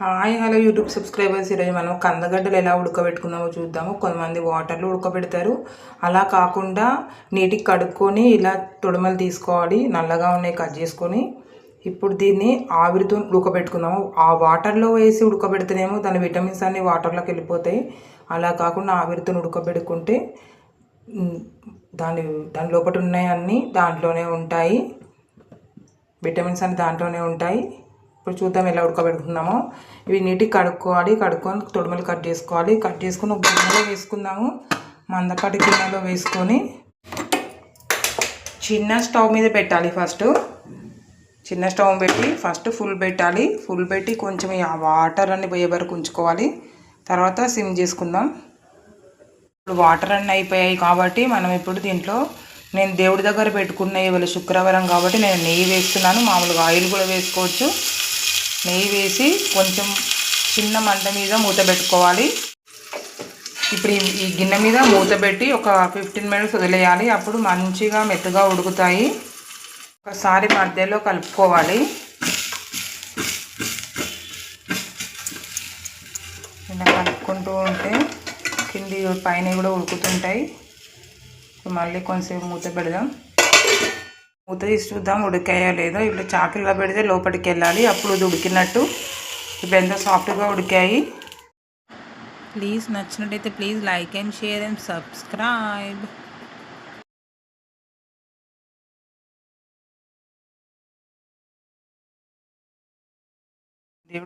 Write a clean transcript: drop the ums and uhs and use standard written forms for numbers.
Hi hello YouTube subscribers, ఈరోజు మనం కందగడ్డలు ఎలా ఉడకబెట్టుకుందామో చూద్దాము. కొంతమంది వాటర్లో ఉడకబెడతారు, అలా కాకుండా నీటికి కడుక్కొని ఇలా తొడమలు తీసుకోవాలి, నల్లగా ఉన్నాయి కట్ చేసుకొని. ఇప్పుడు దీన్ని ఆవిరితో ఉడకబెట్టుకుందాము. ఆ వాటర్లో వేసి ఉడకబెడితేనేమో దాని విటమిన్స్ అన్నీ వాటర్లోకి వెళ్ళిపోతాయి. అలా కాకుండా ఆవిరితో ఉడకబెట్టుకుంటే దాని దాని లోపల ఉన్నాయన్నీ దాంట్లోనే ఉంటాయి, విటమిన్స్ అన్నీ దాంట్లోనే ఉంటాయి. ఇప్పుడు చూద్దాం ఎలా ఉడకబెట్టుకుందామో. ఇవి నీటికి కడుక్కొని తొడిమలు కట్ చేసుకొని ఒక గిన్నెలో వేసుకుందాము. మందపాటి గిన్నెలో వేసుకొని చిన్న స్టవ్ మీద పెట్టాలి. చిన్న స్టవ్ పెట్టి ఫుల్ పెట్టాలి. ఫుల్ పెట్టి కొంచెం ఆ వాటర్ అన్నీ పోయే వరకు ఉంచుకోవాలి. తర్వాత సిమ్ చేసుకుందాం. ఇప్పుడు వాటర్ అన్నీ అయిపోయాయి కాబట్టి మనం ఇప్పుడు దీంట్లో, నేను దేవుడి దగ్గర పెట్టుకున్న ఇవాళ శుక్రవారం కాబట్టి నేను నెయ్యి వేస్తున్నాను. మామూలుగా ఆయిల్ కూడా వేసుకోవచ్చు. నెయ్యి వేసి కొంచెం చిన్న మంట మీద మూత పెట్టుకోవాలి. ఇప్పుడు ఈ గిన్నె మీద మూత పెట్టి ఒక 15 మినిట్స్ వదిలేయాలి. అప్పుడు మంచిగా మెత్తగా ఉడుకుతాయి. ఒకసారి మధ్యలో కలుపుకోవాలి. ఇలా కలుపుకుంటూ ఉంటే కింది పైన కూడా ఉడుకుతుంటాయి. మళ్ళీ కొంచెంసేపు మూత పెడదాం. మూత తీసి చూద్దాం ఉడికాయో లేదో. ఇప్పుడు చాకులా పెడితే లోపలికి వెళ్ళాలి, అప్పుడు ఇది ఉడికినట్టు. ఇప్పుడు ఎంతో సాఫ్ట్గా ఉడికాయి. ప్లీజ్ నచ్చినట్టయితే please like and share and subscribe.